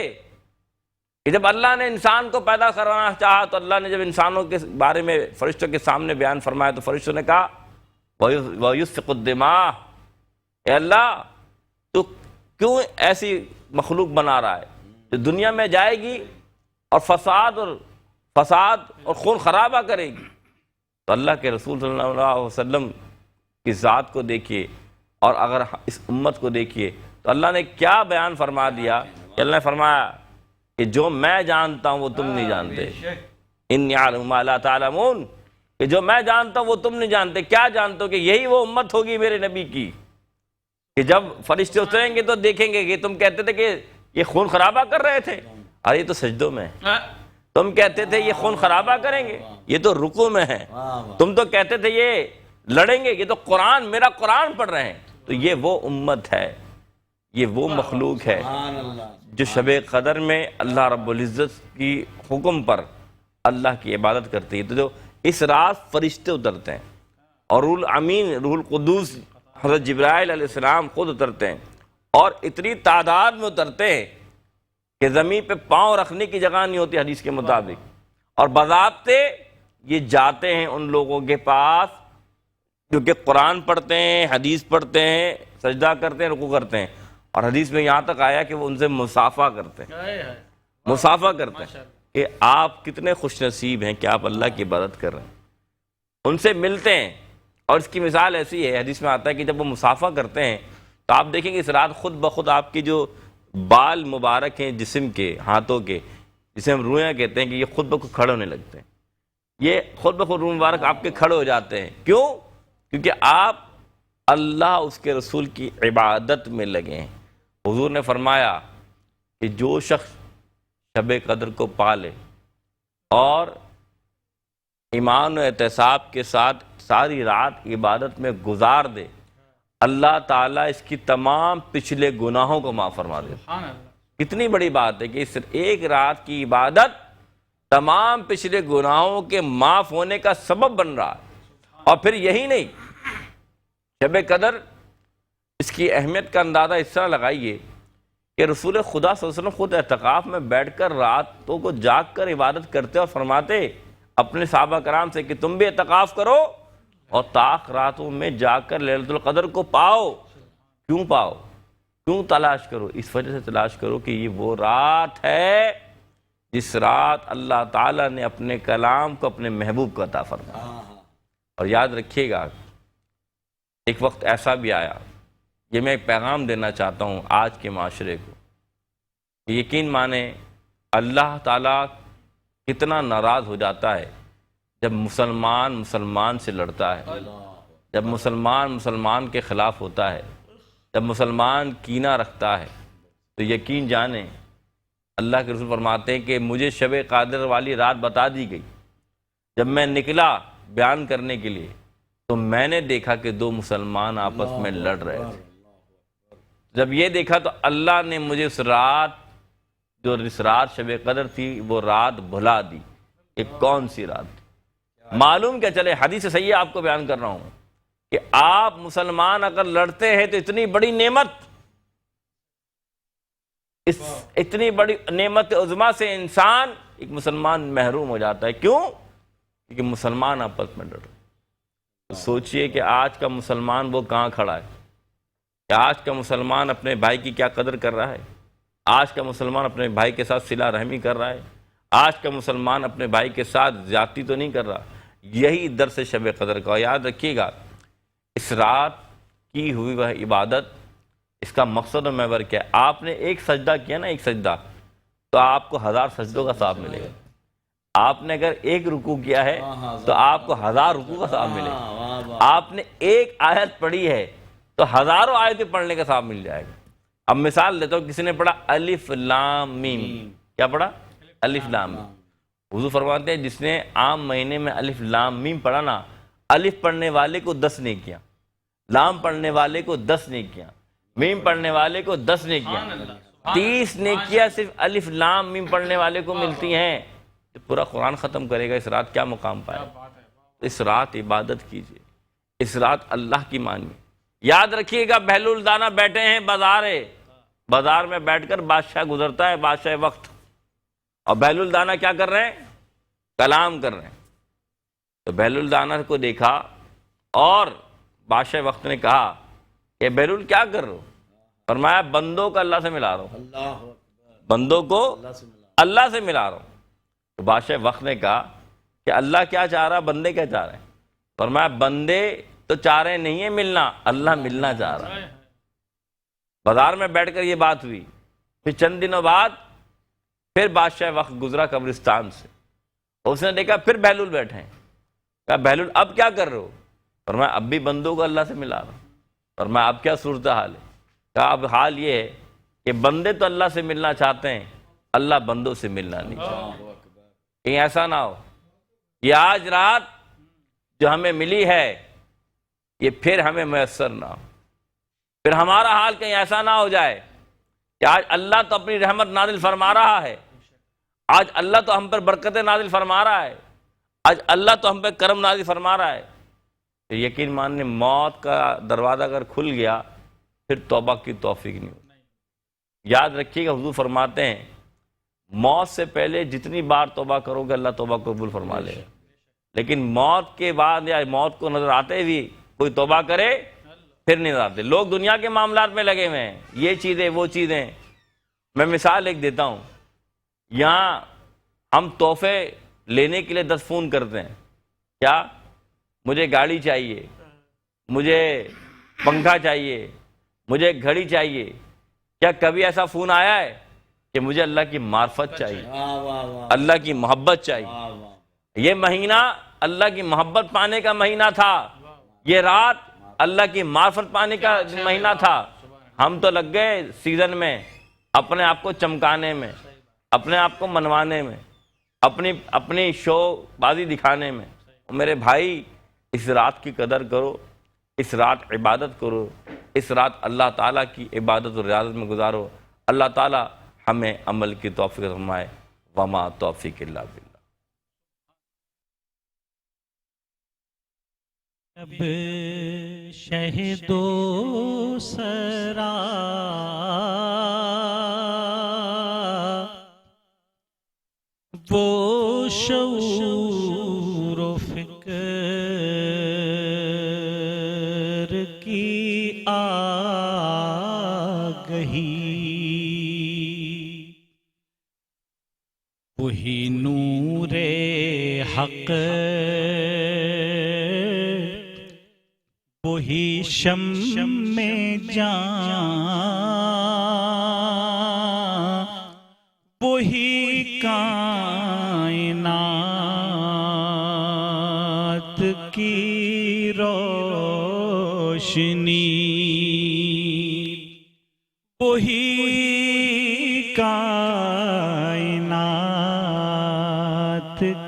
کہ جب اللہ نے انسان کو پیدا کرنا چاہا تو اللہ نے جب انسانوں کے بارے میں فرشتوں کے سامنے بیان فرمایا تو فرشتوں نے کہا وَيُسْفِقُ الدِّمَاءَ، اے اللہ تو کیوں ایسی مخلوق بنا رہا ہے جو دنیا میں جائے گی اور فساد اور خون خرابہ کرے گی؟ تو اللہ کے رسول صلی اللہ علیہ وسلم کی ذات کو دیکھیے اور اگر اس امت کو دیکھیے تو اللہ نے کیا بیان فرما دیا کہ اللہ نے فرمایا کہ جو میں جانتا ہوں وہ تم نہیں جانتے، انی اعلم ما لا تعلمون، کہ جو میں جانتا ہوں وہ تم نہیں جانتے۔ کیا جانتے ہو؟ کہ یہی وہ امت ہوگی میرے نبی کی کہ جب فرشتے اتریں گے تو دیکھیں گے کہ تم کہتے تھے کہ یہ خون خرابہ کر رہے تھے، ارے یہ تو سجدوں میں ہے۔ تم کہتے تھے یہ خون خرابہ کریں گے، یہ تو رکوع میں ہے۔ تم تو کہتے تھے یہ لڑیں گے، یہ تو قرآن، میرا قرآن پڑھ رہے ہیں۔ تو یہ وہ امت ہے، یہ وہ مخلوق ہے جو شب قدر میں اللہ رب العزت کی حکم پر اللہ کی عبادت کرتی ہے۔ تو جو اس رات فرشتے اترتے ہیں اور روح الامین، روح القدوس حضرت جبرائیل علیہ السلام خود اترتے ہیں اور اتنی تعداد میں اترتے ہیں کہ زمین پہ پاؤں رکھنے کی جگہ نہیں ہوتی حدیث کے مطابق، اور باضابطے یہ جاتے ہیں ان لوگوں کے پاس جو کہ قرآن پڑھتے ہیں، حدیث پڑھتے ہیں، سجدہ کرتے ہیں، رکوع کرتے ہیں، اور حدیث میں یہاں تک آیا کہ وہ ان سے مصافحہ کرتے ہیں، مصافحہ کرتے ہیں کہ آپ کتنے خوش نصیب ہیں کہ آپ اللہ کی عبادت کر رہے ہیں۔ ان سے ملتے ہیں، اور اس کی مثال ایسی ہے، حدیث میں آتا ہے کہ جب وہ مصافحہ کرتے ہیں تو آپ دیکھیں گے اس رات خود بخود آپ کے جو بال مبارک ہیں جسم کے، ہاتھوں کے، جسے ہم رویاں کہتے ہیں، کہ یہ خود بخود کھڑے ہونے لگتے ہیں۔ یہ خود بخود روح مبارک آپ کے کھڑے ہو جاتے ہیں۔ کیوں؟ کیونکہ آپ اللہ اس کے رسول کی عبادت میں لگے ہیں۔ حضور نے فرمایا کہ جو شخص شب قدر کو پالے اور ایمان و احتساب کے ساتھ ساری رات عبادت میں گزار دے، اللہ تعالیٰ اس کی تمام پچھلے گناہوں کو معاف فرما دے۔ کتنی بڑی بات ہے کہ صرف ایک رات کی عبادت تمام پچھلے گناہوں کے معاف ہونے کا سبب بن رہا ہے۔ اور پھر یہی نہیں، شب قدر اس کی اہمیت کا اندازہ اس طرح لگائیے کہ رسول خدا صلی اللہ علیہ وسلم خود اعتکاف میں بیٹھ کر راتوں کو جاگ کر عبادت کرتے اور فرماتے اپنے صحابہ کرام سے کہ تم بھی اعتکاف کرو اور طاق راتوں میں جاگ کر لیلۃ القدر کو پاؤ۔ کیوں پاؤ؟ کیوں تلاش کرو؟ اس وجہ سے تلاش کرو کہ یہ وہ رات ہے جس رات اللہ تعالیٰ نے اپنے کلام کو اپنے محبوب کو عطا فرمایا۔ اور یاد رکھیے گا ایک وقت ایسا بھی آیا، یہ میں ایک پیغام دینا چاہتا ہوں آج کے معاشرے کو، کہ یقین مانیں اللہ تعالیٰ کتنا ناراض ہو جاتا ہے جب مسلمان سے لڑتا ہے، جب مسلمان کے خلاف ہوتا ہے، جب مسلمان کینہ رکھتا ہے۔ تو یقین جانیں اللہ کے رسول فرماتے ہیں کہ مجھے شب قدر والی رات بتا دی گئی، جب میں نکلا بیان کرنے کے لیے تو میں نے دیکھا کہ دو مسلمان آپس میں لڑ رہے تھے۔ جب یہ دیکھا تو اللہ نے مجھے اس رات، جو اس رات شب قدر تھی، وہ رات بھلا دی۔ یہ کون سی رات تھی؟ معلوم کیا چلے، حدیث صحیح آپ کو بیان کر رہا ہوں کہ آپ مسلمان اگر لڑتے ہیں تو اتنی بڑی نعمت، اس اتنی بڑی نعمت عظمیٰ سے انسان، ایک مسلمان محروم ہو جاتا ہے۔ کیوں؟ کیونکہ مسلمان آپس میں لڑ رہے۔ تو سوچئے کہ آج کا مسلمان وہ کہاں کھڑا ہے، کہ آج کا مسلمان اپنے بھائی کی کیا قدر کر رہا ہے، آج کا مسلمان اپنے بھائی کے ساتھ صلہ رحمی کر رہا ہے، آج کا مسلمان اپنے بھائی کے ساتھ زیادتی تو نہیں کر رہا۔ یہی درس شب قدر کا۔ یاد رکھیے گا اس رات کی ہوئی وہ عبادت، اس کا مقصد اور محور کیا ہے؟ آپ نے ایک سجدہ کیا نا، ایک سجدہ، تو آپ کو 1000 سجدوں کا ثواب ملے گا۔ آپ نے اگر ایک رکوع کیا ہے تو آپ کو 1000 رکوع کا ثواب ملے گا۔ آپ نے ایک آیت پڑھی ہے تو ہزاروں آیتیں پڑھنے کا ثواب مل جائے گا۔ اب مثال دیتا ہوں، کسی نے پڑھا الف لام میم، کیا پڑھا؟ الف لام میم۔ حضور فرماتے ہیں جس نے عام مہینے میں الف لام میم پڑھا نا، الف پڑھنے والے کو 10 نیکیاں، لام پڑھنے والے کو 10 نیکیاں، میم پڑھنے والے کو 10 نیکیاں، 30 نیکیاں صرف الف لام میم پڑھنے والے کو ملتی ہیں۔ تو پورا قرآن ختم کرے گا، اس رات کیا مقام پائے؟ اس رات عبادت کیجئے، اس رات اللہ کی مانیے۔ یاد رکھیے گا بہلول دانا بیٹھے ہیں بازار میں بیٹھ کر بادشاہ گزرتا ہے، بادشاہ وقت، اور بہلول دانا کیا کر رہے ہیں؟ کلام کر رہے ہیں۔ تو بہلول دانا کو دیکھا اور بادشاہ وقت نے کہا کہ بہلول کیا کر رہے ہو؟ فرمایا بندوں کو اللہ سے ملا رہا ہوں، بندوں کو اللہ سے ملا رہا ہوں۔ تو بادشاہ وقت نے کہا کہ اللہ کیا چاہ رہا، بندے کیا چاہ رہے ہیں؟ فرمایا بندے تو چاہ رہے نہیں ہے ملنا، اللہ ملنا چاہ رہا ہے۔ بازار میں بیٹھ کر یہ بات ہوئی۔ پھر چند دنوں بعد پھر بادشاہ وقت گزرا قبرستان سے، اس نے دیکھا پھر بہلول بیٹھے ہیں۔ کہا بہلول اب کیا کر رہے ہو؟ فرمایا اب بھی بندوں کو اللہ سے ملا رہا ہوں۔ فرمایا اب کیا صورتحال ہے؟ کہا اب حال یہ ہے کہ بندے تو اللہ سے ملنا چاہتے ہیں، اللہ بندوں سے ملنا نہیں چاہتے۔ کہیں ایسا نہ ہو یہ آج رات جو ہمیں ملی ہے یہ پھر ہمیں میسر نہ ہو، پھر ہمارا حال کہیں ایسا نہ ہو جائے کہ آج اللہ تو اپنی رحمت نازل فرما رہا ہے، آج اللہ تو ہم پر برکتیں نازل فرما رہا ہے، آج اللہ تو ہم پہ کرم نازل فرما رہا ہے، تو یقین ماننے موت کا دروازہ اگر کھل گیا پھر توبہ کی توفیق نہیں ہوتی۔ یاد رکھیے گا حضور فرماتے ہیں موت سے پہلے جتنی بار توبہ کرو گے اللہ توبہ قبول فرما لے گا، لیکن موت کے بعد یا موت کو نظر آتے بھی کوئی توبہ کرے پھر نہیں نظر آتے۔ لوگ دنیا کے معاملات میں لگے ہوئے ہیں، یہ چیزیں وہ چیزیں۔ میں مثال ایک دیتا ہوں، یہاں ہم تحفے لینے کے لیے 10 فون کرتے ہیں، کیا مجھے گاڑی چاہیے، مجھے پنکھا چاہیے، مجھے گھڑی چاہیے، کیا کبھی ایسا فون آیا ہے کہ مجھے اللہ کی معرفت چاہیے، اللہ کی محبت چاہیے؟ یہ مہینہ اللہ کی محبت پانے کا مہینہ تھا، یہ رات اللہ کی معرفت پانے کا مہینہ تھا۔ ہم تو لگ گئے سیزن میں اپنے آپ کو چمکانے میں، اپنے آپ کو منوانے میں، اپنی شو بازی دکھانے میں۔ میرے بھائی اس رات کی قدر کرو، اس رات عبادت کرو، اس رات اللہ تعالیٰ کی عبادت و ریاضت میں گزارو۔ اللہ تعالیٰ ہمیں عمل کی توفیق فرمائے۔ وما توفیق الا باللہ۔ اب شہدو سرا وہ شعور و فکر کی آگہی، وہی نور حق، وہی شمع جان، وہی کائنات کی روشنی، وہی کائنات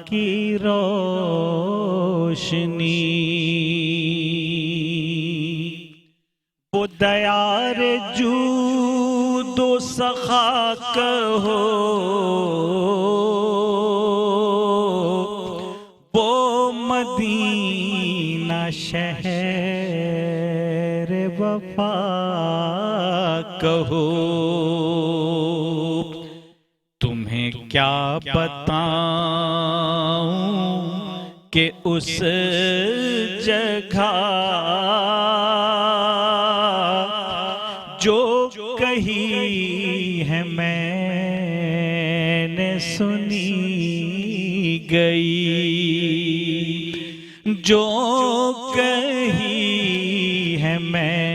کی روشنی، وہ دیار جود و سخا کہو، وہ مدینہ شہر وفا کہو۔ تمہیں کیا بتاؤں کہ اس جگہ جو کہی ہے میں نے سنی گئی، جو کہی ہے میں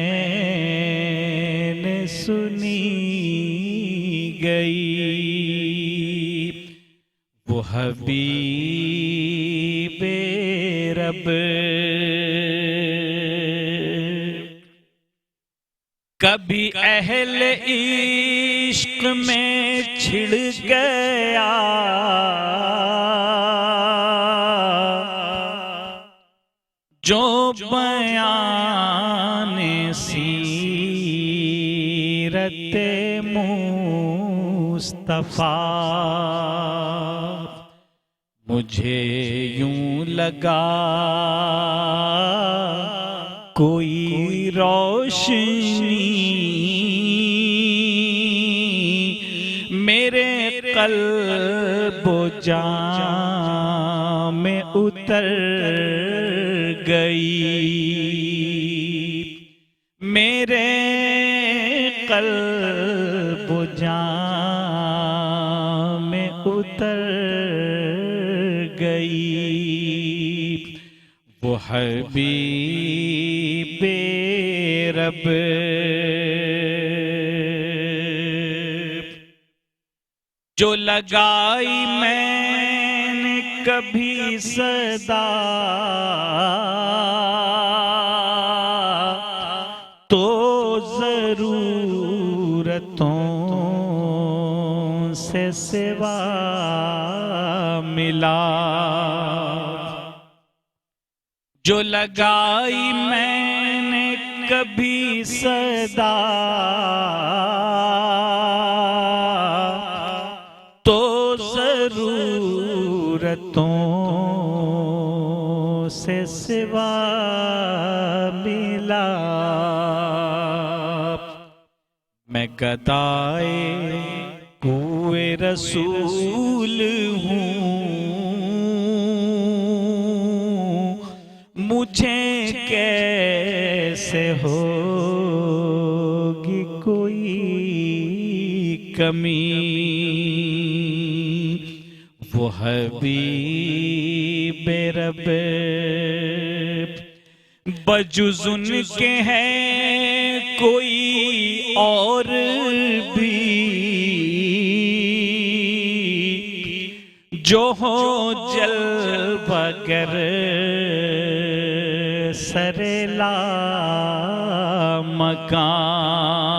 نے سنی گئی، وہ حبیب رب کبھی اہل عشق میں چھڑ گیا جو بیان سیرت مصطفیٰ، مجھے یوں لگا کوئی روشنی میرے قلب و جان میں اتر گئی، میرے قلب و جان میں اتر گئی۔ وہ حبیب رب جو لگائی میں نے کبھی صدا تو ضرورتوں سے سوا ملا، جو لگائی میں نے کبھی صدا تو ضرورتوں سے سوا ملا۔ میں گدائے کوئے رسول ہوں، مجھے کیسے ہوگی کوئی کمی؟ وہ حبیب رب بجز ان کے ہیں کوئی اور بھی جو ہو جلوہ گر سر لا مکان،